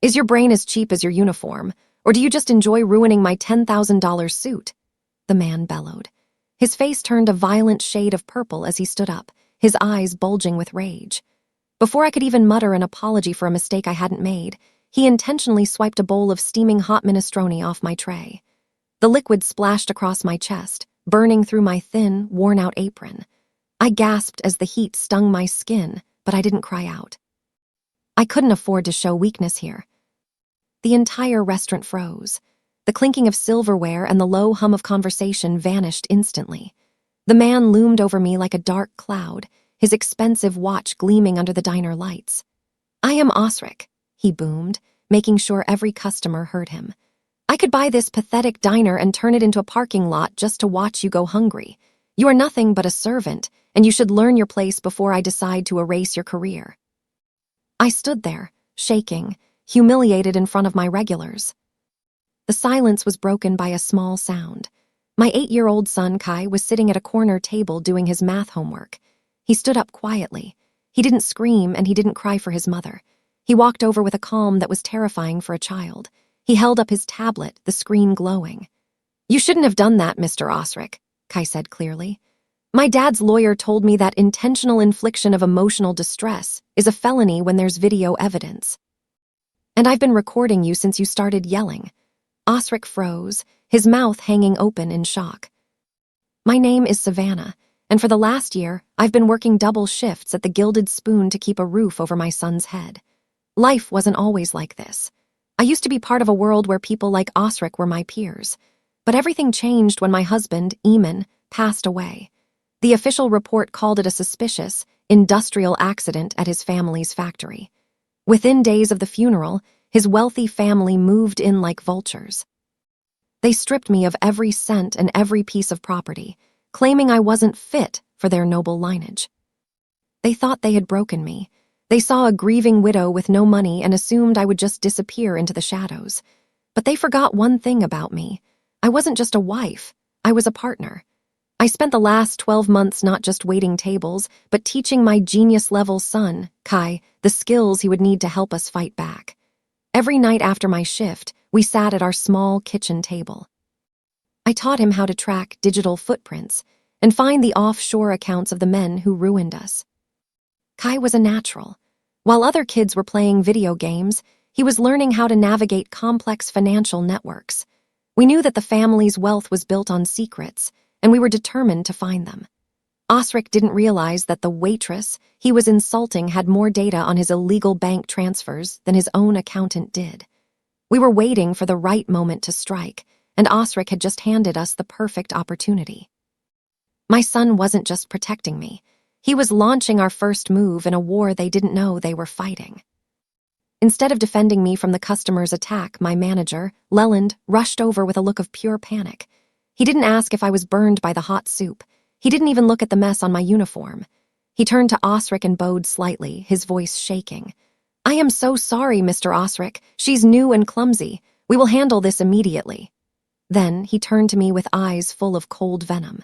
Is your brain as cheap as your uniform, or do you just enjoy ruining my $10,000 suit?" The man bellowed. His face turned a violent shade of purple as he stood up, his eyes bulging with rage. Before I could even mutter an apology for a mistake I hadn't made, he intentionally swiped a bowl of steaming hot minestrone off my tray. The liquid splashed across my chest, burning through my thin, worn-out apron. I gasped as the heat stung my skin, but I didn't cry out. I couldn't afford to show weakness here. The entire restaurant froze. The clinking of silverware and the low hum of conversation vanished instantly. The man loomed over me like a dark cloud, his expensive watch gleaming under the diner lights. "I am Osric," he boomed, making sure every customer heard him. "I could buy this pathetic diner and turn it into a parking lot just to watch you go hungry. You are nothing but a servant, and you should learn your place before I decide to erase your career." I stood there, shaking, humiliated in front of my regulars. The silence was broken by a small sound. My 8-year-old son, Kai, was sitting at a corner table doing his math homework. He stood up quietly. He didn't scream and he didn't cry for his mother. He walked over with a calm that was terrifying for a child. He held up his tablet, the screen glowing. "You shouldn't have done that, Mr. Osric," Kai said clearly. "My dad's lawyer told me that intentional infliction of emotional distress is a felony when there's video evidence. And I've been recording you since you started yelling." Osric froze, his mouth hanging open in shock. "My name is Savannah, and for the last year, I've been working double shifts at the Gilded Spoon to keep a roof over my son's head. Life wasn't always like this. I used to be part of a world where people like Osric were my peers. But everything changed when my husband, Eamon, passed away. The official report called it a suspicious, industrial accident at his family's factory. Within days of the funeral, his wealthy family moved in like vultures. They stripped me of every cent and every piece of property, claiming I wasn't fit for their noble lineage. They thought they had broken me. They saw a grieving widow with no money and assumed I would just disappear into the shadows. But they forgot one thing about me. I wasn't just a wife, I was a partner. I spent the last 12 months not just waiting tables, but teaching my genius-level son, Kai, the skills he would need to help us fight back. Every night after my shift, we sat at our small kitchen table. I taught him how to track digital footprints and find the offshore accounts of the men who ruined us. Kai was a natural. While other kids were playing video games, he was learning how to navigate complex financial networks. We knew that the family's wealth was built on secrets, and we were determined to find them. Osric didn't realize that the waitress he was insulting had more data on his illegal bank transfers than his own accountant did. We were waiting for the right moment to strike, and Osric had just handed us the perfect opportunity. My son wasn't just protecting me. He was launching our first move in a war they didn't know they were fighting. Instead of defending me from the customer's attack, my manager, Leland, rushed over with a look of pure panic. He didn't ask if I was burned by the hot soup. He didn't even look at the mess on my uniform. He turned to Osric and bowed slightly, his voice shaking. "I am so sorry, Mr. Osric. She's new and clumsy. We will handle this immediately." Then he turned to me with eyes full of cold venom.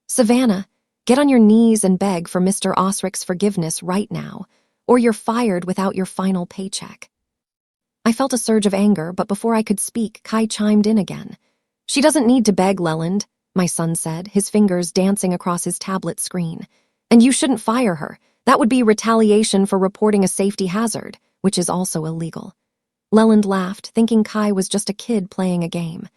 "Savannah, get on your knees and beg for Mr. Osric's forgiveness right now, or you're fired without your final paycheck." I felt a surge of anger, but before I could speak, Kai chimed in again. "She doesn't need to beg, Leland," my son said, his fingers dancing across his tablet screen. "And you shouldn't fire her. That would be retaliation for reporting a safety hazard, which is also illegal." Leland laughed, thinking Kai was just a kid playing a game.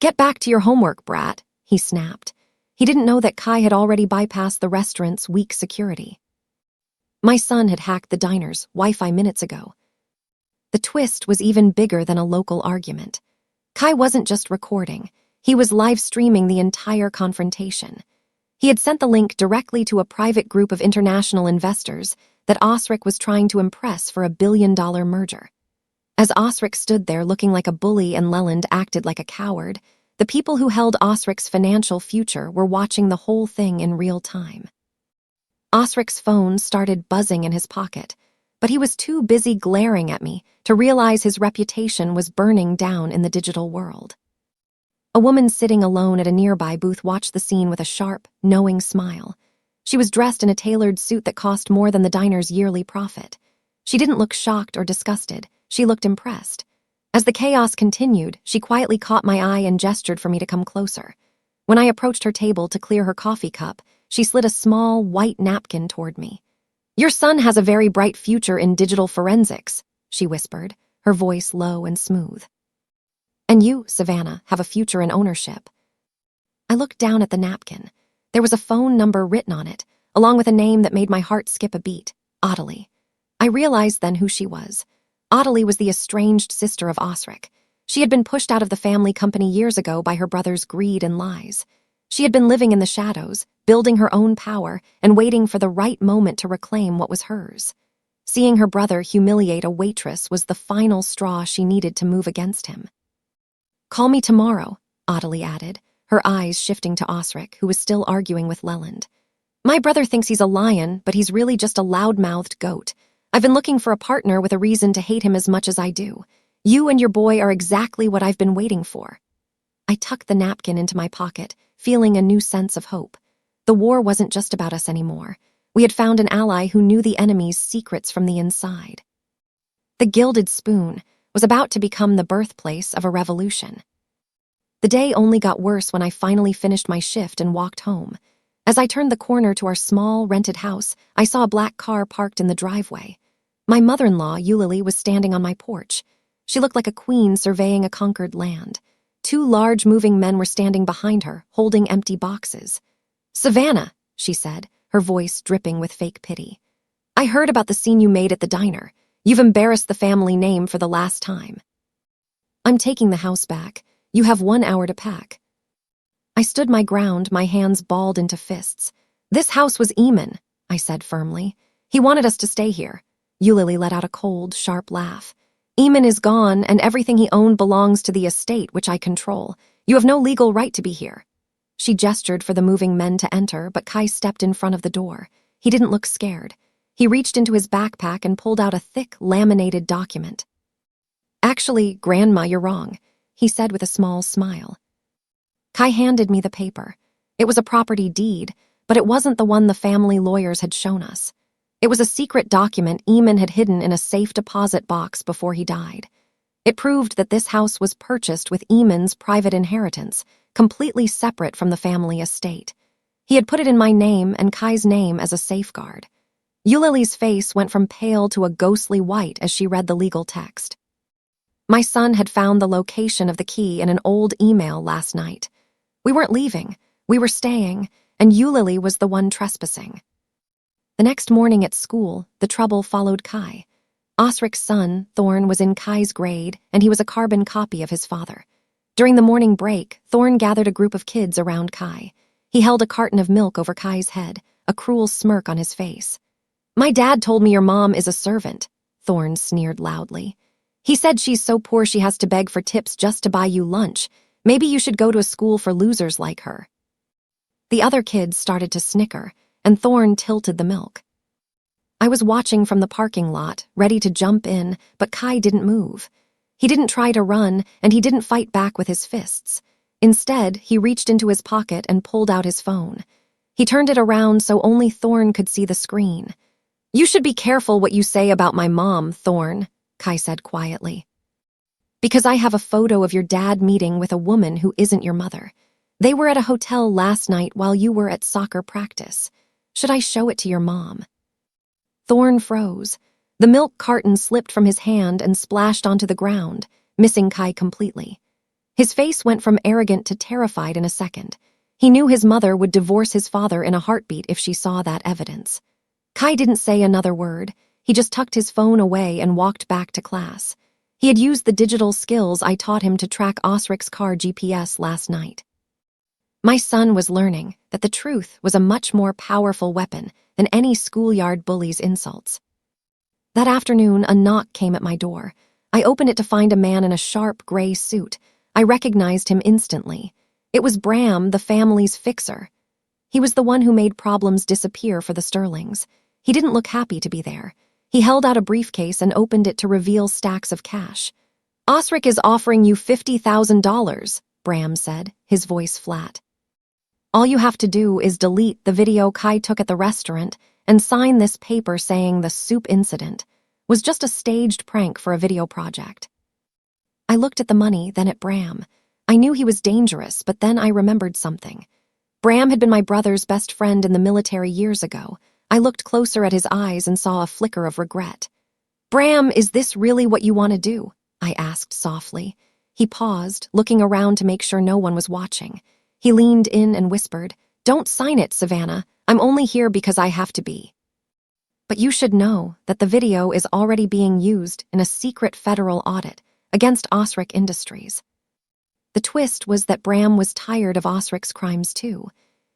"Get back to your homework, brat," he snapped. He didn't know that Kai had already bypassed the restaurant's weak security. My son had hacked the diner's Wi-Fi minutes ago. The twist was even bigger than a local argument. Kai wasn't just recording. He was live streaming the entire confrontation. He had sent the link directly to a private group of international investors that Osric was trying to impress for a billion-dollar merger. As Osric stood there looking like a bully and Leland acted like a coward, the people who held Osric's financial future were watching the whole thing in real time. Osric's phone started buzzing in his pocket, but he was too busy glaring at me to realize his reputation was burning down in the digital world. A woman sitting alone at a nearby booth watched the scene with a sharp, knowing smile. She was dressed in a tailored suit that cost more than the diner's yearly profit. She didn't look shocked or disgusted. She looked impressed. As the chaos continued, she quietly caught my eye and gestured for me to come closer. When I approached her table to clear her coffee cup, she slid a small, white napkin toward me. "Your son has a very bright future in digital forensics," she whispered, her voice low and smooth. "And you, Savannah, have a future in ownership." I looked down at the napkin. There was a phone number written on it, along with a name that made my heart skip a beat: Ottilie. I realized then who she was. Ottilie was the estranged sister of Osric. She had been pushed out of the family company years ago by her brother's greed and lies. She had been living in the shadows, building her own power, and waiting for the right moment to reclaim what was hers. Seeing her brother humiliate a waitress was the final straw she needed to move against him. "Call me tomorrow," Ottilie added, her eyes shifting to Osric, who was still arguing with Leland. "My brother thinks he's a lion, but he's really just a loud-mouthed goat. I've been looking for a partner with a reason to hate him as much as I do. You and your boy are exactly what I've been waiting for." I tucked the napkin into my pocket, feeling a new sense of hope. The war wasn't just about us anymore. We had found an ally who knew the enemy's secrets from the inside. The Gilded Spoon was about to become the birthplace of a revolution. The day only got worse when I finally finished my shift and walked home. As I turned the corner to our small, rented house, I saw a black car parked in the driveway. My mother-in-law, Eulalie, was standing on my porch. She looked like a queen surveying a conquered land. Two large moving men were standing behind her, holding empty boxes. "Savannah," she said, her voice dripping with fake pity. "I heard about the scene you made at the diner. You've embarrassed the family name for the last time." "I'm taking the house back. You have 1 hour to pack." I stood my ground, my hands balled into fists. "This house was Eamon," I said firmly. "He wanted us to stay here." Eulalie let out a cold, sharp laugh. "Eamon is gone, and everything he owned belongs to the estate, which I control. You have no legal right to be here." She gestured for the moving men to enter, but Kai stepped in front of the door. He didn't look scared. He reached into his backpack and pulled out a thick, laminated document. "Actually, Grandma, you're wrong," he said with a small smile. Kai handed me the paper. It was a property deed, but it wasn't the one the family lawyers had shown us. It was a secret document Eamon had hidden in a safe deposit box before he died. It proved that this house was purchased with Eamon's private inheritance, completely separate from the family estate. He had put it in my name and Kai's name as a safeguard. Eulalie's face went from pale to a ghostly white as she read the legal text. My son had found the location of the key in an old email last night. We weren't leaving, we were staying, and Eulalie was the one trespassing. The next morning at school, the trouble followed Kai. Osric's son, Thorn, was in Kai's grade, and he was a carbon copy of his father. During the morning break, Thorn gathered a group of kids around Kai. He held a carton of milk over Kai's head, a cruel smirk on his face. "My dad told me your mom is a servant," Thorn sneered loudly. "He said she's so poor she has to beg for tips just to buy you lunch. Maybe you should go to a school for losers like her." The other kids started to snicker, and Thorn tilted the milk. I was watching from the parking lot, ready to jump in, but Kai didn't move. He didn't try to run, and he didn't fight back with his fists. Instead, he reached into his pocket and pulled out his phone. He turned it around so only Thorn could see the screen. "You should be careful what you say about my mom, Thorn," Kai said quietly. "Because I have a photo of your dad meeting with a woman who isn't your mother. They were at a hotel last night while you were at soccer practice. Should I show it to your mom?" Thorn froze. The milk carton slipped from his hand and splashed onto the ground, missing Kai completely. His face went from arrogant to terrified in a second. He knew his mother would divorce his father in a heartbeat if she saw that evidence. Kai didn't say another word. He just tucked his phone away and walked back to class. He had used the digital skills I taught him to track Osric's car GPS last night. My son was learning that the truth was a much more powerful weapon than any schoolyard bully's insults. That afternoon, a knock came at my door. I opened it to find a man in a sharp gray suit. I recognized him instantly. It was Bram, the family's fixer. He was the one who made problems disappear for the Sterlings. He didn't look happy to be there. He held out a briefcase and opened it to reveal stacks of cash. "Osric is offering you $50,000, Bram said, his voice flat. "All you have to do is delete the video Kai took at the restaurant and sign this paper saying the soup incident. was just a staged prank for a video project. I looked at the money, then at Bram. I knew he was dangerous, but then I remembered something. Bram had been my brother's best friend in the military years ago. I looked closer at his eyes and saw a flicker of regret. "Bram, is this really what you want to do?" I asked softly. He paused, looking around to make sure no one was watching. He leaned in and whispered, "Don't sign it, Savannah. I'm only here because I have to be. But you should know that the video is already being used in a secret federal audit against Osric Industries." The twist was that Bram was tired of Osric's crimes too.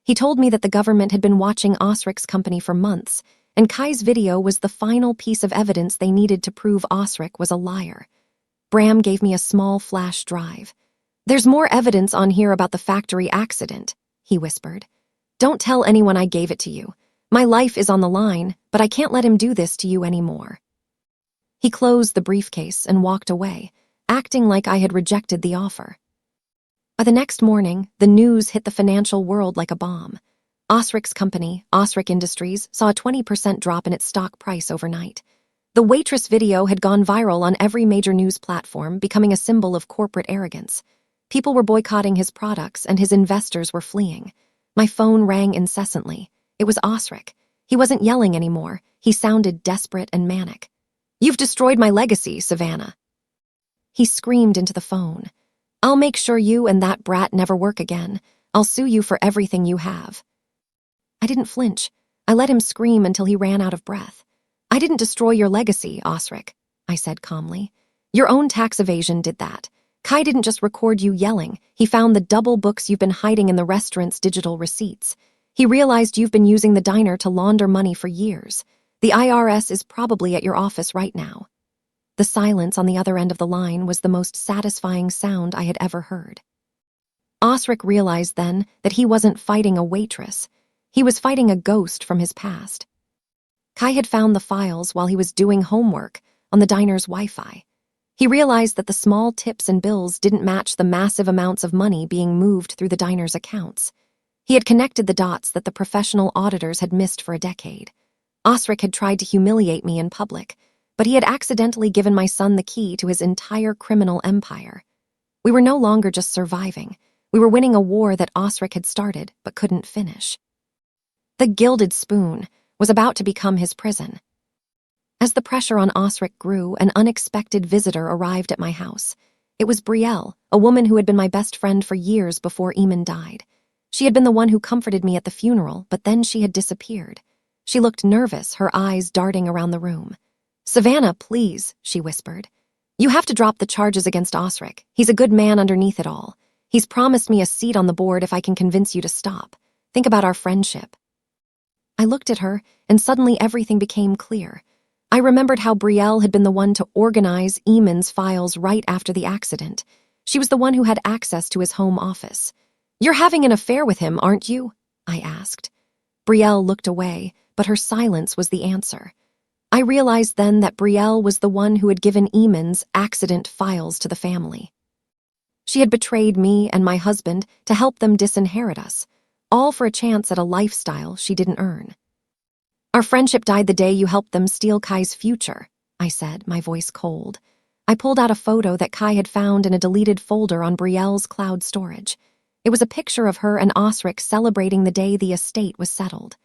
He told me that the government had been watching Osric's company for months, and Kai's video was the final piece of evidence they needed to prove Osric was a liar. Bram gave me a small flash drive. "There's more evidence on here about the factory accident," he whispered. "Don't tell anyone I gave it to you. My life is on the line, but I can't let him do this to you anymore." He closed the briefcase and walked away, acting like I had rejected the offer. By the next morning, the news hit the financial world like a bomb. Osric's company, Osric Industries, saw a 20% drop in its stock price overnight. The Waitress video had gone viral on every major news platform, becoming a symbol of corporate arrogance. People were boycotting his products, and his investors were fleeing. My phone rang incessantly. It was Osric. He wasn't yelling anymore. He sounded desperate and manic. "You've destroyed my legacy, Savannah." He screamed into the phone. "I'll make sure you and that brat never work again. I'll sue you for everything you have." I didn't flinch. I let him scream until he ran out of breath. "I didn't destroy your legacy, Osric," I said calmly. "Your own tax evasion did that. Kai didn't just record you yelling. He found the double books you've been hiding in the restaurant's digital receipts. He realized you've been using the diner to launder money for years. The IRS is probably at your office right now." The silence on the other end of the line was the most satisfying sound I had ever heard. Osric realized then that he wasn't fighting a waitress. He was fighting a ghost from his past. Kai had found the files while he was doing homework on the diner's Wi-Fi. He realized that the small tips and bills didn't match the massive amounts of money being moved through the diner's accounts. He had connected the dots that the professional auditors had missed for a decade. Osric had tried to humiliate me in public, but he had accidentally given my son the key to his entire criminal empire. We were no longer just surviving. We were winning a war that Osric had started but couldn't finish. The Gilded Spoon was about to become his prison. As the pressure on Osric grew, an unexpected visitor arrived at my house. It was Brielle, a woman who had been my best friend for years before Eamon died. She had been the one who comforted me at the funeral, but then she had disappeared. She looked nervous, her eyes darting around the room. "Savannah, please," she whispered. "You have to drop the charges against Osric. He's a good man underneath it all. He's promised me a seat on the board if I can convince you to stop. Think about our friendship." I looked at her, and suddenly everything became clear. I remembered how Brielle had been the one to organize Eamon's files right after the accident. She was the one who had access to his home office. "You're having an affair with him, aren't you?" I asked. Brielle looked away, but her silence was the answer. I realized then that Brielle was the one who had given Eamon's accident files to the family. She had betrayed me and my husband to help them disinherit us, all for a chance at a lifestyle she didn't earn. "Our friendship died the day you helped them steal Kai's future," I said, my voice cold. I pulled out a photo that Kai had found in a deleted folder on Brielle's cloud storage. It was a picture of her and Osric celebrating the day the estate was settled.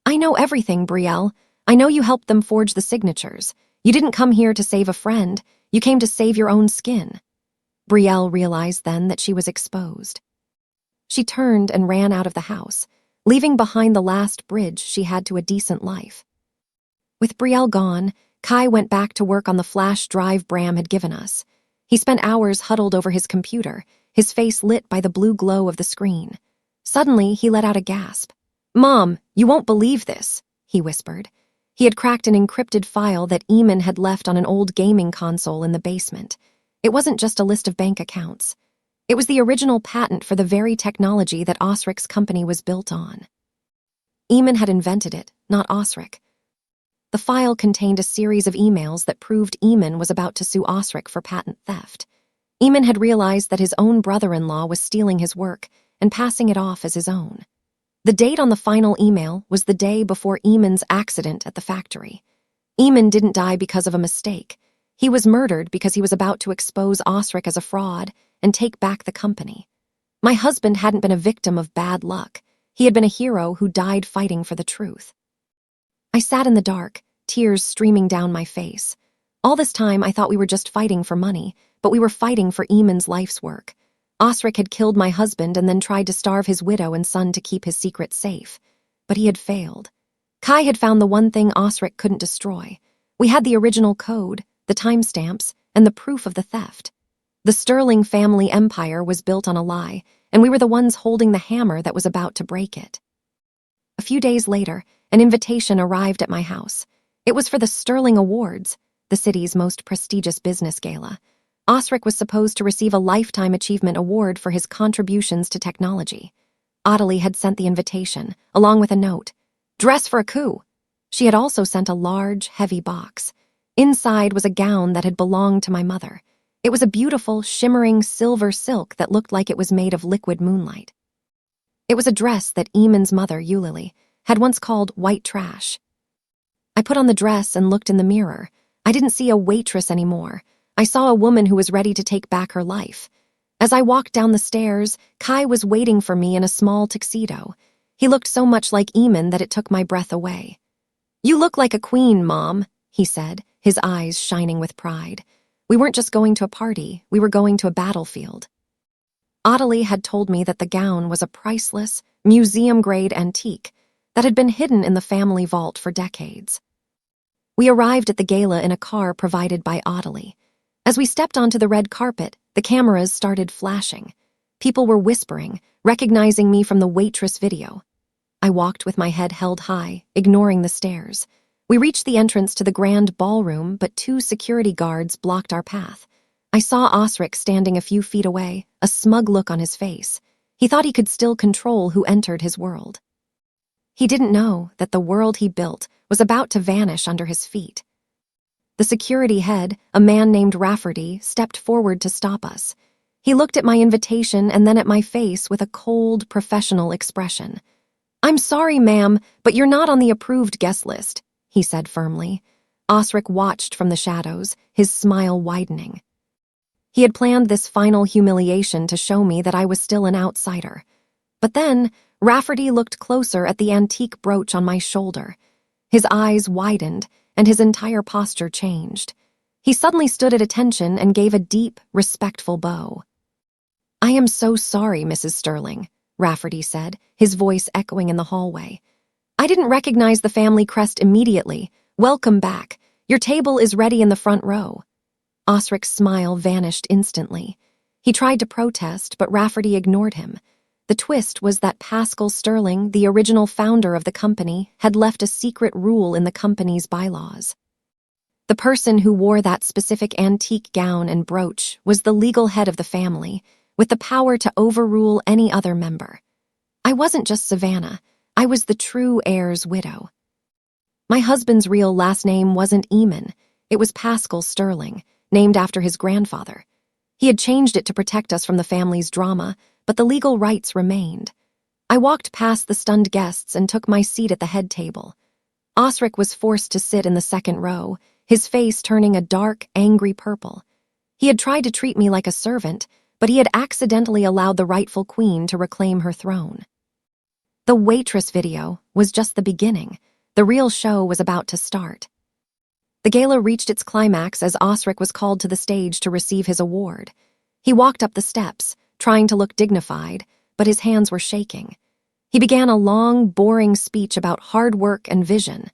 "I know everything, Brielle. I know you helped them forge the signatures. You didn't come here to save a friend. You came to save your own skin." Brielle realized then that she was exposed. She turned and ran out of the house, leaving behind the last bridge she had to a decent life. With Brielle gone, Kai went back to work on the flash drive Bram had given us. He spent hours huddled over his computer, his face lit by the blue glow of the screen. Suddenly, he let out a gasp. "Mom, you won't believe this," he whispered. He had cracked an encrypted file that Eamon had left on an old gaming console in the basement. It wasn't just a list of bank accounts. It was the original patent for the very technology that Osric's company was built on. Eamon had invented it, not Osric. The file contained a series of emails that proved Eamon was about to sue Osric for patent theft. Eamon had realized that his own brother-in-law was stealing his work and passing it off as his own. The date on the final email was the day before Eamon's accident at the factory. Eamon didn't die because of a mistake. He was murdered because he was about to expose Osric as a fraud and take back the company. My husband hadn't been a victim of bad luck. He had been a hero who died fighting for the truth. I sat in the dark, tears streaming down my face. All this time, I thought we were just fighting for money, but we were fighting for Eamon's life's work. Osric had killed my husband and then tried to starve his widow and son to keep his secret safe. But he had failed. Kai had found the one thing Osric couldn't destroy. We had the original code, the timestamps, and the proof of the theft. The Sterling family empire was built on a lie, and we were the ones holding the hammer that was about to break it. A few days later, an invitation arrived at my house. It was for the Sterling Awards, the city's most prestigious business gala. Osric was supposed to receive a Lifetime Achievement Award for his contributions to technology. Adelie had sent the invitation, along with a note. "Dress for a coup." She had also sent a large, heavy box. Inside was a gown that had belonged to my mother. It was a beautiful, shimmering silver silk that looked like it was made of liquid moonlight. It was a dress that Eamon's mother, Eulalie, had once called white trash. I put on the dress and looked in the mirror. I didn't see a waitress anymore. I saw a woman who was ready to take back her life. As I walked down the stairs, Kai was waiting for me in a small tuxedo. He looked so much like Eamon that it took my breath away. "You look like a queen, Mom," he said, his eyes shining with pride. We weren't just going to a party, we were going to a battlefield. Adelie had told me that the gown was a priceless, museum-grade antique that had been hidden in the family vault for decades. We arrived at the gala in a car provided by Adelie. As we stepped onto the red carpet, the cameras started flashing. People were whispering, recognizing me from the Waitress video. I walked with my head held high, ignoring the stares. We reached the entrance to the grand ballroom, but 2 security guards blocked our path. I saw Osric standing a few feet away, a smug look on his face. He thought he could still control who entered his world. He didn't know that the world he built was about to vanish under his feet. The security head, a man named Rafferty, stepped forward to stop us. He looked at my invitation and then at my face with a cold, professional expression. "I'm sorry, ma'am, but you're not on the approved guest list," he said firmly. Osric watched from the shadows, his smile widening. He had planned this final humiliation to show me that I was still an outsider. But then, Rafferty looked closer at the antique brooch on my shoulder. His eyes widened, and his entire posture changed. He suddenly stood at attention and gave a deep, respectful bow. "I am so sorry, Mrs. Sterling," Rafferty said, his voice echoing in the hallway. "I didn't recognize the family crest immediately. Welcome back. Your table is ready in the front row." Osric's smile vanished instantly. He tried to protest, but Rafferty ignored him. The twist was that Pascal Sterling, the original founder of the company, had left a secret rule in the company's bylaws. The person who wore that specific antique gown and brooch was the legal head of the family, with the power to overrule any other member. I wasn't just Savannah. I was the true heir's widow. My husband's real last name wasn't Eamon. It was Pascal Sterling, named after his grandfather. He had changed it to protect us from the family's drama, but the legal rights remained. I walked past the stunned guests and took my seat at the head table. Osric was forced to sit in the second row, his face turning a dark, angry purple. He had tried to treat me like a servant, but he had accidentally allowed the rightful queen to reclaim her throne. The Waitress video was just the beginning. The real show was about to start. The gala reached its climax as Osric was called to the stage to receive his award. He walked up the steps, trying to look dignified, but his hands were shaking. He began a long, boring speech about hard work and vision.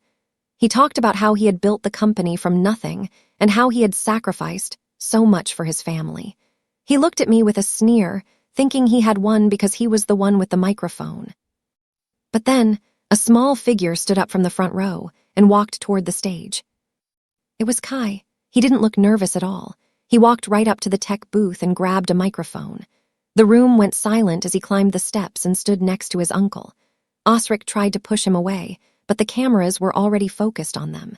He talked about how he had built the company from nothing and how he had sacrificed so much for his family. He looked at me with a sneer, thinking he had won because he was the one with the microphone. But then, a small figure stood up from the front row and walked toward the stage. It was Kai. He didn't look nervous at all. He walked right up to the tech booth and grabbed a microphone. The room went silent as he climbed the steps and stood next to his uncle. Osric tried to push him away, but the cameras were already focused on them.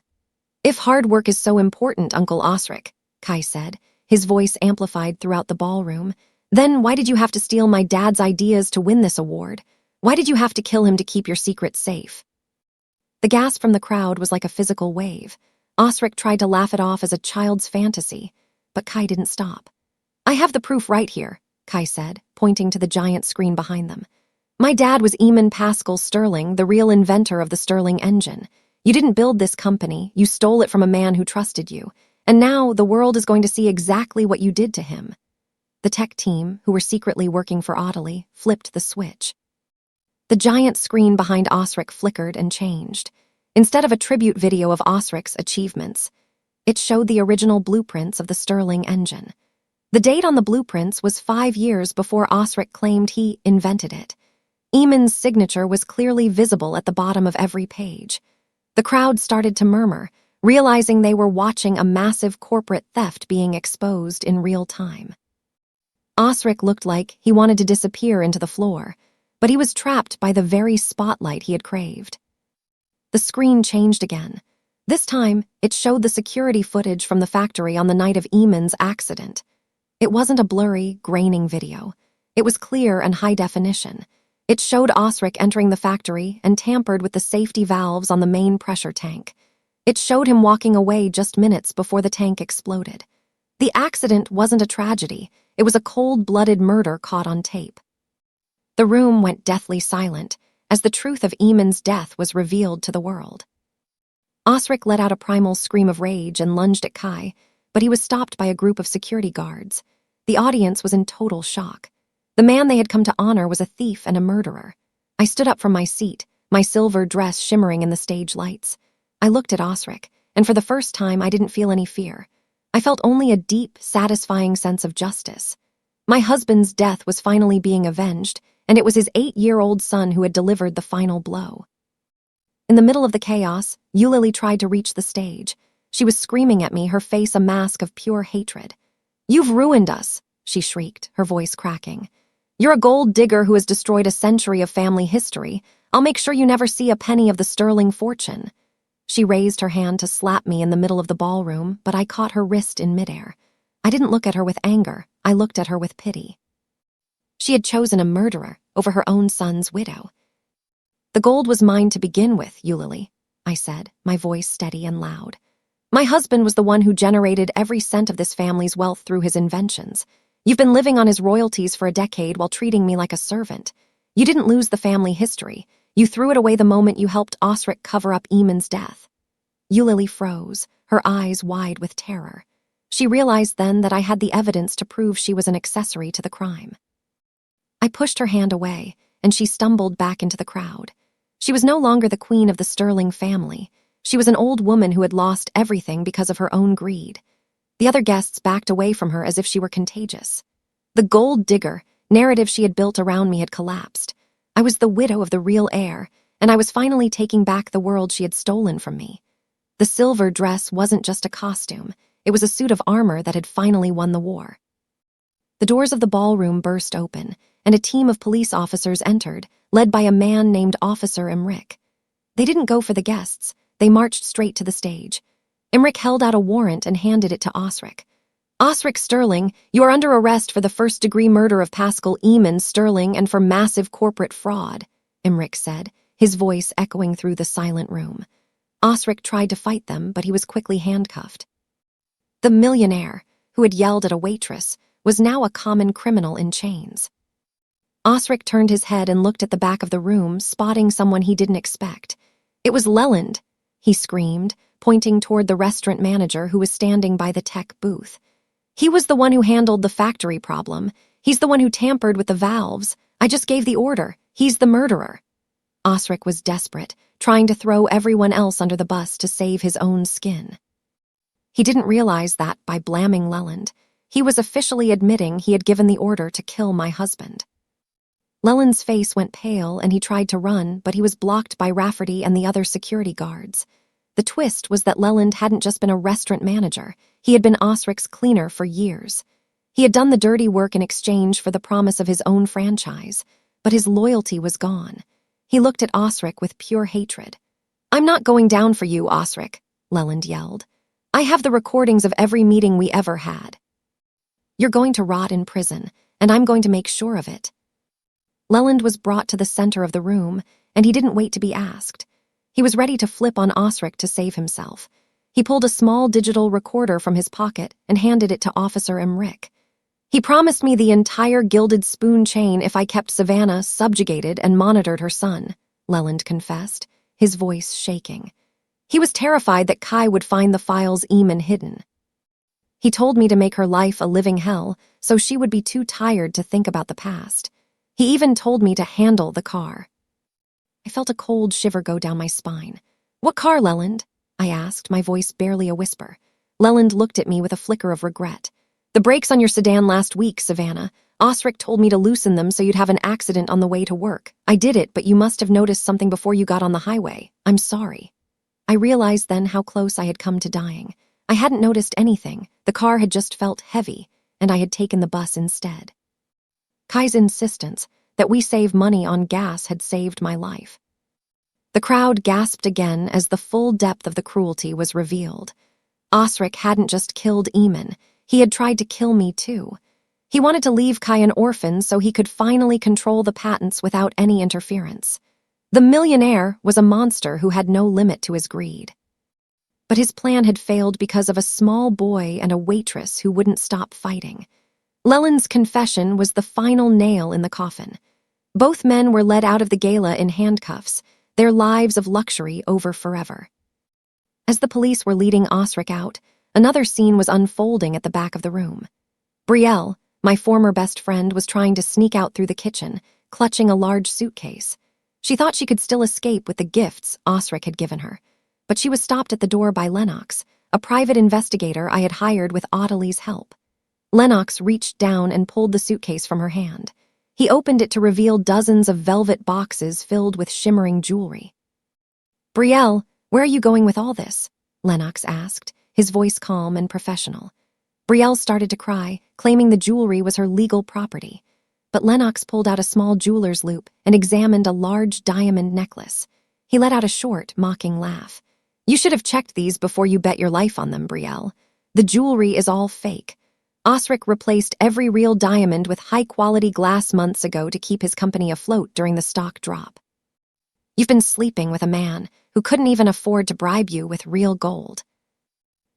"If hard work is so important, Uncle Osric," Kai said, his voice amplified throughout the ballroom, "then why did you have to steal my dad's ideas to win this award? Why did you have to kill him to keep your secret safe?" The gasp from the crowd was like a physical wave. Osric tried to laugh it off as a child's fantasy, but Kai didn't stop. "I have the proof right here," Kai said, pointing to the giant screen behind them. "My dad was Eamon Pascal Sterling, the real inventor of the Sterling engine. You didn't build this company, you stole it from a man who trusted you, and now the world is going to see exactly what you did to him." The tech team, who were secretly working for Audley, flipped the switch. The giant screen behind Osric flickered and changed. Instead of a tribute video of Osric's achievements, it showed the original blueprints of the Sterling engine. The date on the blueprints was 5 years before Osric claimed he invented it. Eamon's signature was clearly visible at the bottom of every page. The crowd started to murmur, realizing they were watching a massive corporate theft being exposed in real time. Osric looked like he wanted to disappear into the floor, but he was trapped by the very spotlight he had craved. The screen changed again. This time, it showed the security footage from the factory on the night of Eamon's accident. It wasn't a blurry, graining video. It was clear and high definition. It showed Osric entering the factory and tampered with the safety valves on the main pressure tank. It showed him walking away just minutes before the tank exploded. The accident wasn't a tragedy. It was a cold-blooded murder caught on tape. The room went deathly silent as the truth of Eamon's death was revealed to the world. Osric let out a primal scream of rage and lunged at Kai, but he was stopped by a group of security guards. The audience was in total shock. The man they had come to honor was a thief and a murderer. I stood up from my seat, my silver dress shimmering in the stage lights. I looked at Osric, and for the first time I didn't feel any fear. I felt only a deep, satisfying sense of justice. My husband's death was finally being avenged, and it was his 8-year-old son who had delivered the final blow. In the middle of the chaos, Eulalie tried to reach the stage. She was screaming at me, her face a mask of pure hatred. "You've ruined us," she shrieked, her voice cracking. "You're a gold digger who has destroyed a century of family history. I'll make sure you never see a penny of the Sterling fortune." She raised her hand to slap me in the middle of the ballroom, but I caught her wrist in midair. I didn't look at her with anger. I looked at her with pity. She had chosen a murderer over her own son's widow. "The gold was mine to begin with, Eulalie," I said, my voice steady and loud. "My husband was the one who generated every cent of this family's wealth through his inventions. You've been living on his royalties for a decade while treating me like a servant. You didn't lose the family history. You threw it away the moment you helped Osric cover up Eamon's death." Eulalie froze, her eyes wide with terror. She realized then that I had the evidence to prove she was an accessory to the crime. I pushed her hand away, and she stumbled back into the crowd. She was no longer the queen of the Sterling family. She was an old woman who had lost everything because of her own greed. The other guests backed away from her as if she were contagious. The gold digger narrative she had built around me had collapsed. I was the widow of the real heir, and I was finally taking back the world she had stolen from me. The silver dress wasn't just a costume. It was a suit of armor that had finally won the war. The doors of the ballroom burst open, and a team of police officers entered, led by a man named Officer Emmerich. They didn't go for the guests. They marched straight to the stage. Emmerich held out a warrant and handed it to Osric. "Osric Sterling, you are under arrest for the first-degree murder of Pascal Eamon Sterling and for massive corporate fraud," Emmerich said, his voice echoing through the silent room. Osric tried to fight them, but he was quickly handcuffed. The millionaire, who had yelled at a waitress, was now a common criminal in chains. Osric turned his head and looked at the back of the room, spotting someone he didn't expect. "It was Leland," he screamed, pointing toward the restaurant manager who was standing by the tech booth. "He was the one who handled the factory problem. He's the one who tampered with the valves. I just gave the order. He's the murderer." Osric was desperate, trying to throw everyone else under the bus to save his own skin. He didn't realize that by blaming Leland, he was officially admitting he had given the order to kill my husband. Leland's face went pale and he tried to run, but he was blocked by Rafferty and the other security guards. The twist was that Leland hadn't just been a restaurant manager. He had been Osric's cleaner for years. He had done the dirty work in exchange for the promise of his own franchise, but his loyalty was gone. He looked at Osric with pure hatred. "I'm not going down for you, Osric," Leland yelled. "I have the recordings of every meeting we ever had. You're going to rot in prison, and I'm going to make sure of it." Leland was brought to the center of the room, and he didn't wait to be asked. He was ready to flip on Osric to save himself. He pulled a small digital recorder from his pocket and handed it to Officer Emrick. He promised me the entire gilded spoon chain if I kept Savannah subjugated and monitored her son, Leland confessed, his voice shaking. He was terrified that Kai would find the files Eamon hidden. He told me to make her life a living hell so she would be too tired to think about the past. He even told me to handle the car. I felt a cold shiver go down my spine. "What car, Leland?" I asked, my voice barely a whisper. Leland looked at me with a flicker of regret. "The brakes on your sedan last week, Savannah. Osric told me to loosen them so you'd have an accident on the way to work. I did it, but you must have noticed something before you got on the highway. I'm sorry." I realized then how close I had come to dying. I hadn't noticed anything. The car had just felt heavy, and I had taken the bus instead. Kai's insistence that we save money on gas had saved my life. The crowd gasped again as the full depth of the cruelty was revealed. Osric hadn't just killed Eamon, he had tried to kill me too. He wanted to leave Kai an orphan so he could finally control the patents without any interference. The millionaire was a monster who had no limit to his greed. But his plan had failed because of a small boy and a waitress who wouldn't stop fighting. Leland's confession was the final nail in the coffin. Both men were led out of the gala in handcuffs, their lives of luxury over forever. As the police were leading Osric out, another scene was unfolding at the back of the room. Brielle, my former best friend, was trying to sneak out through the kitchen, clutching a large suitcase. She thought she could still escape with the gifts Osric had given her, but she was stopped at the door by Lennox, a private investigator I had hired with Ottilie's help. Lennox reached down and pulled the suitcase from her hand. He opened it to reveal dozens of velvet boxes filled with shimmering jewelry. "Brielle, where are you going with all this?" Lennox asked, his voice calm and professional. Brielle started to cry, claiming the jewelry was her legal property. But Lennox pulled out a small jeweler's loop and examined a large diamond necklace. He let out a short, mocking laugh. "You should have checked these before you bet your life on them, Brielle. The jewelry is all fake. Osric replaced every real diamond with high-quality glass months ago to keep his company afloat during the stock drop. You've been sleeping with a man who couldn't even afford to bribe you with real gold."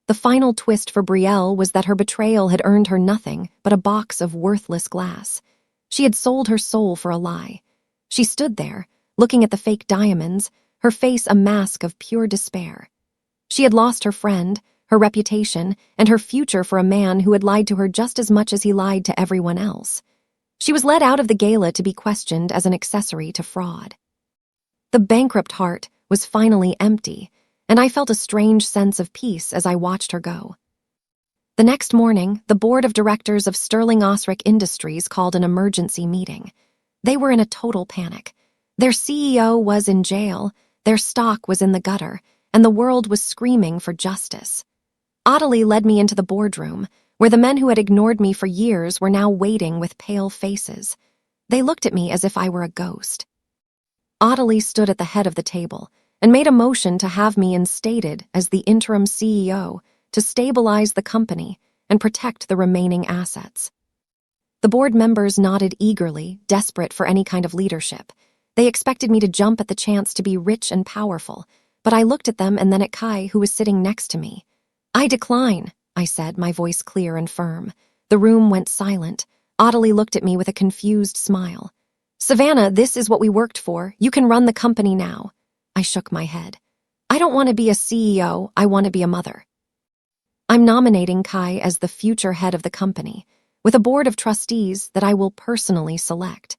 The final twist for Brielle was that her betrayal had earned her nothing but a box of worthless glass. She had sold her soul for a lie. She stood there, looking at the fake diamonds, her face a mask of pure despair. She had lost her friend, her reputation, and her future for a man who had lied to her just as much as he lied to everyone else. She was led out of the gala to be questioned as an accessory to fraud. The bankrupt heart was finally empty, and I felt a strange sense of peace as I watched her go. The next morning, the board of directors of Sterling Osric Industries called an emergency meeting. They were in a total panic. Their CEO was in jail, their stock was in the gutter, and the world was screaming for justice. Ottilie led me into the boardroom, where the men who had ignored me for years were now waiting with pale faces. They looked at me as if I were a ghost. Ottilie stood at the head of the table and made a motion to have me instated as the interim CEO to stabilize the company and protect the remaining assets. The board members nodded eagerly, desperate for any kind of leadership. They expected me to jump at the chance to be rich and powerful, but I looked at them and then at Kai, who was sitting next to me. "I decline," I said, my voice clear and firm. The room went silent. Ottilie looked at me with a confused smile. "Savannah, this is what we worked for. You can run the company now." I shook my head. "I don't want to be a CEO, I want to be a mother." "I'm nominating Kai as the future head of the company, with a board of trustees that I will personally select."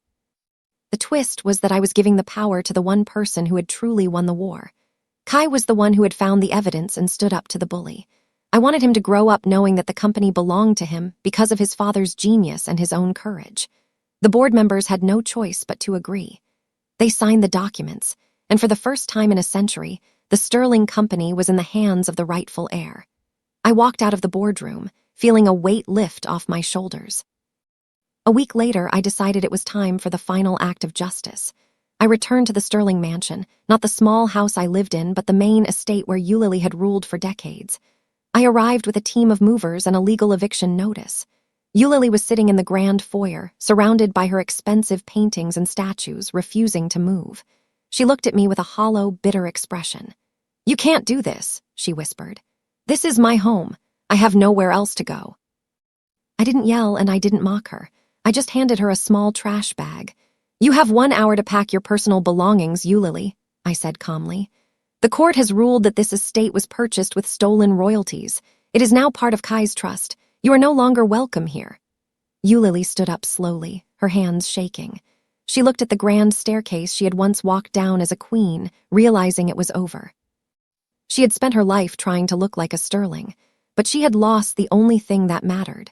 The twist was that I was giving the power to the one person who had truly won the war. Kai was the one who had found the evidence and stood up to the bully. I wanted him to grow up knowing that the company belonged to him because of his father's genius and his own courage. The board members had no choice but to agree. They signed the documents, and for the first time in a century, the Sterling Company was in the hands of the rightful heir. I walked out of the boardroom, feeling a weight lift off my shoulders. A week later, I decided it was time for the final act of justice. I returned to the Sterling mansion, not the small house I lived in, but the main estate where Eulalie had ruled for decades. I arrived with a team of movers and a legal eviction notice. Eulalie was sitting in the grand foyer, surrounded by her expensive paintings and statues, refusing to move. She looked at me with a hollow, bitter expression. "You can't do this," she whispered. This is my home. I have nowhere else to go. I didn't yell and I didn't mock her. I just handed her a small trash bag. You have 1 hour to pack your personal belongings, Eulalie, I said calmly. The court has ruled that this estate was purchased with stolen royalties. It is now part of Kai's trust. You are no longer welcome here. Eulalie stood up slowly, her hands shaking. She looked at the grand staircase she had once walked down as a queen, realizing it was over. She had spent her life trying to look like a sterling, but she had lost the only thing that mattered.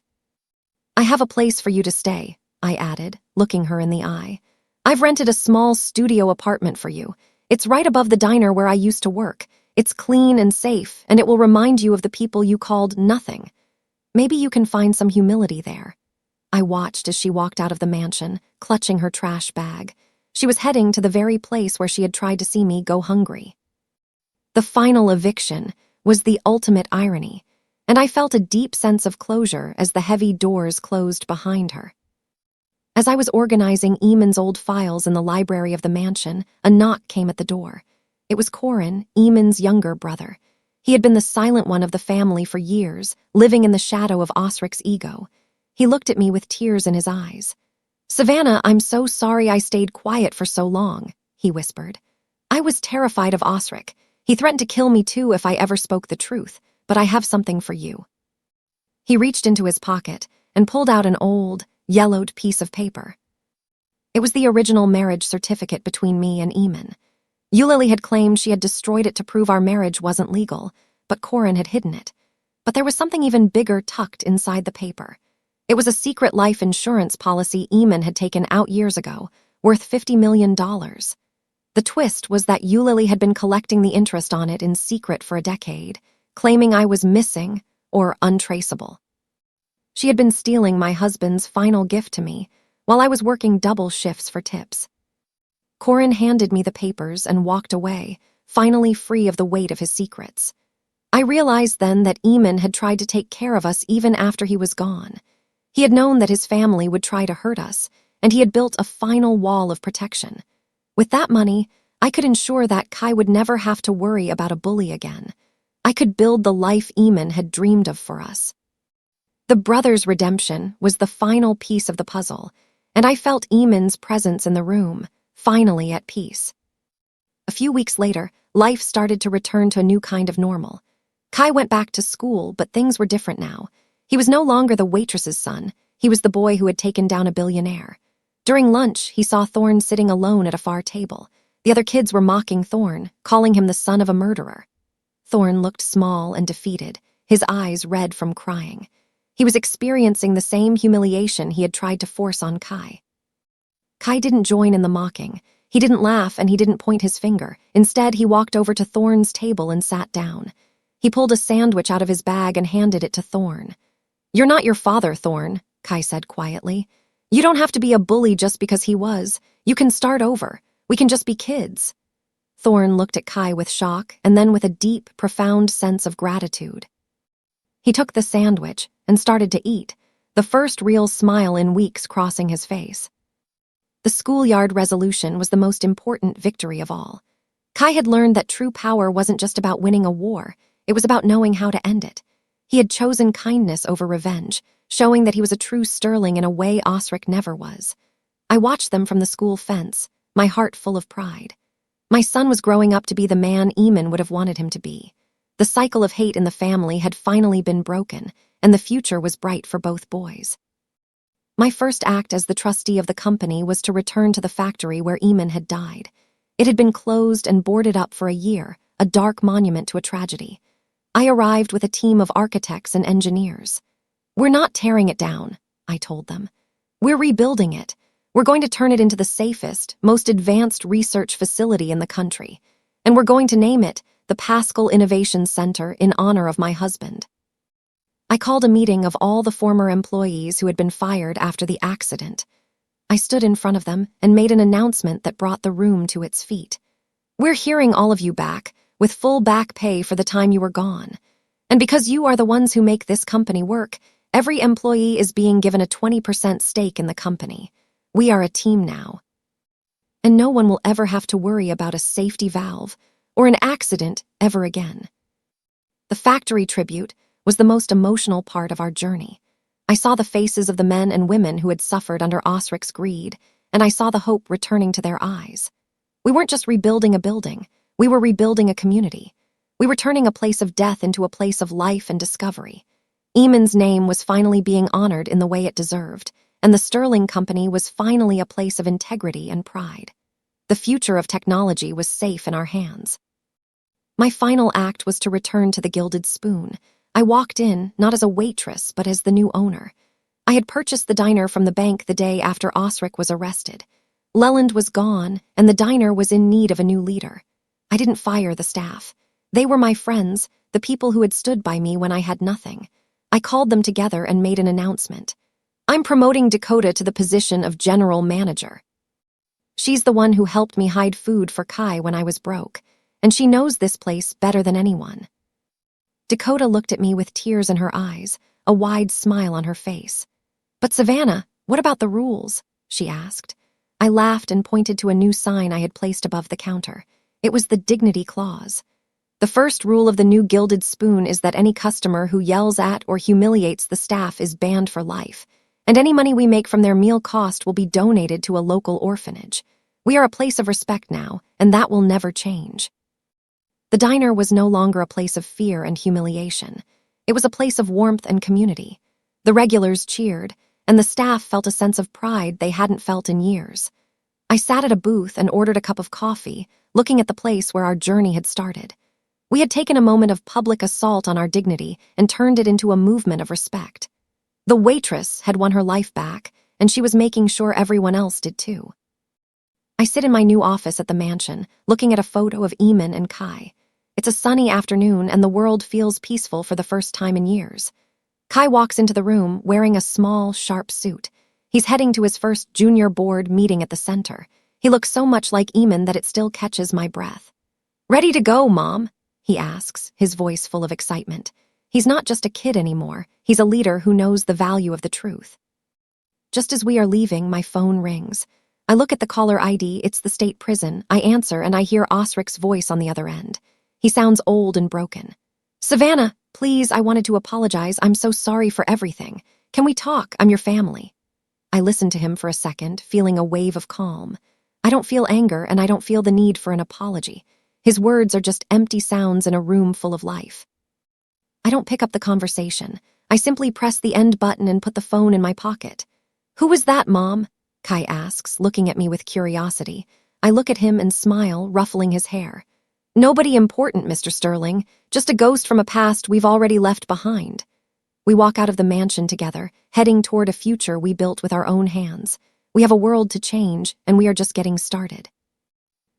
I have a place for you to stay, I added, looking her in the eye. I've rented a small studio apartment for you. It's right above the diner where I used to work. It's clean and safe, and it will remind you of the people you called nothing. Maybe you can find some humility there. I watched as she walked out of the mansion, clutching her trash bag. She was heading to the very place where she had tried to see me go hungry. The final eviction was the ultimate irony, and I felt a deep sense of closure as the heavy doors closed behind her. As I was organizing Eamon's old files in the library of the mansion, a knock came at the door. It was Corin, Eamon's younger brother. He had been the silent one of the family for years, living in the shadow of Osric's ego. He looked at me with tears in his eyes. "Savannah, I'm so sorry I stayed quiet for so long," he whispered. "I was terrified of Osric. He threatened to kill me too if I ever spoke the truth, but I have something for you." He reached into his pocket and pulled out an old, yellowed piece of paper. It was the original marriage certificate between me and Eamon. Eulalie had claimed she had destroyed it to prove our marriage wasn't legal, but Corin had hidden it. But there was something even bigger tucked inside the paper. It was a secret life insurance policy Eamon had taken out years ago, worth $50 million. The twist was that Eulalie had been collecting the interest on it in secret for a decade, claiming I was missing or untraceable. She had been stealing my husband's final gift to me while I was working double shifts for tips. Corin handed me the papers and walked away, finally free of the weight of his secrets. I realized then that Eamon had tried to take care of us even after he was gone. He had known that his family would try to hurt us, and he had built a final wall of protection. With that money, I could ensure that Kai would never have to worry about a bully again. I could build the life Eamon had dreamed of for us. The brothers' redemption was the final piece of the puzzle, and I felt Eamon's presence in the room, finally at peace. A few weeks later, life started to return to a new kind of normal. Kai went back to school, but things were different now. He was no longer the waitress's son. He was the boy who had taken down a billionaire. During lunch, he saw Thorne sitting alone at a far table. The other kids were mocking Thorne, calling him the son of a murderer. Thorne looked small and defeated, his eyes red from crying. He was experiencing the same humiliation he had tried to force on Kai. Kai didn't join in the mocking. He didn't laugh and he didn't point his finger. Instead, he walked over to Thorne's table and sat down. He pulled a sandwich out of his bag and handed it to Thorne. "You're not your father, Thorne," Kai said quietly. "You don't have to be a bully just because he was. You can start over. We can just be kids." Thorne looked at Kai with shock and then with a deep, profound sense of gratitude. He took the sandwich and started to eat, the first real smile in weeks crossing his face. The schoolyard resolution was the most important victory of all. Kai had learned that true power wasn't just about winning a war, it was about knowing how to end it. He had chosen kindness over revenge, showing that he was a true sterling in a way Osric never was. I watched them from the school fence, my heart full of pride. My son was growing up to be the man Eamon would have wanted him to be. The cycle of hate in the family had finally been broken, and the future was bright for both boys. My first act as the trustee of the company was to return to the factory where Eamon had died. It had been closed and boarded up for a year, a dark monument to a tragedy. I arrived with a team of architects and engineers. "We're not tearing it down," I told them. "We're rebuilding it. We're going to turn it into the safest, most advanced research facility in the country. And we're going to name it the Pascal Innovation Center in honor of my husband." I called a meeting of all the former employees who had been fired after the accident. I stood in front of them and made an announcement that brought the room to its feet. "We're hearing all of you back, with full back pay for the time you were gone. And because you are the ones who make this company work, every employee is being given a 20% stake in the company. We are a team now. And no one will ever have to worry about a safety valve or an accident ever again." The factory tribute was the most emotional part of our journey. I saw the faces of the men and women who had suffered under Osric's greed, and I saw the hope returning to their eyes. We weren't just rebuilding a building, we were rebuilding a community. We were turning a place of death into a place of life and discovery. Eamon's name was finally being honored in the way it deserved, and the Sterling Company was finally a place of integrity and pride. The future of technology was safe in our hands. My final act was to return to the Gilded Spoon. I walked in, not as a waitress, but as the new owner. I had purchased the diner from the bank the day after Osric was arrested. Leland was gone, and the diner was in need of a new leader. I didn't fire the staff. They were my friends, the people who had stood by me when I had nothing. I called them together and made an announcement. I'm promoting Dakota to the position of general manager. She's the one who helped me hide food for Kai when I was broke, and she knows this place better than anyone. Dakota looked at me with tears in her eyes, a wide smile on her face. But Savannah, what about the rules? She asked. I laughed and pointed to a new sign I had placed above the counter. It was the dignity clause. The first rule of the new Gilded Spoon is that any customer who yells at or humiliates the staff is banned for life, and any money we make from their meal cost will be donated to a local orphanage. We are a place of respect now, and that will never change. The diner was no longer a place of fear and humiliation. It was a place of warmth and community. The regulars cheered, and the staff felt a sense of pride they hadn't felt in years. I sat at a booth and ordered a cup of coffee, looking at the place where our journey had started. We had taken a moment of public assault on our dignity and turned it into a movement of respect. The waitress had won her life back, and she was making sure everyone else did too. I sit in my new office at the mansion, looking at a photo of Eamon and Kai. It's a sunny afternoon, and the world feels peaceful for the first time in years. Kai walks into the room wearing a small, sharp suit. He's heading to his first junior board meeting at the center. He looks so much like Eamon that it still catches my breath. "Ready to go, Mom?" he asks, his voice full of excitement. He's not just a kid anymore. He's a leader who knows the value of the truth. Just as we are leaving, my phone rings. I look at the caller ID. It's the state prison. I answer, and I hear Osric's voice on the other end. He sounds old and broken. "Savannah, please, I wanted to apologize. I'm so sorry for everything. Can we talk? I'm your family." I listen to him for a second, feeling a wave of calm. I don't feel anger, and I don't feel the need for an apology. His words are just empty sounds in a room full of life. I don't pick up the conversation. I simply press the end button and put the phone in my pocket. "Who was that, Mom?" Kai asks, looking at me with curiosity. I look at him and smile, ruffling his hair. "Nobody important, Mr. Sterling. Just a ghost from a past we've already left behind." We walk out of the mansion together, heading toward a future we built with our own hands. We have a world to change, and we are just getting started.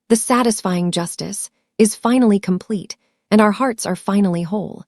The satisfying justice is finally complete, and our hearts are finally whole.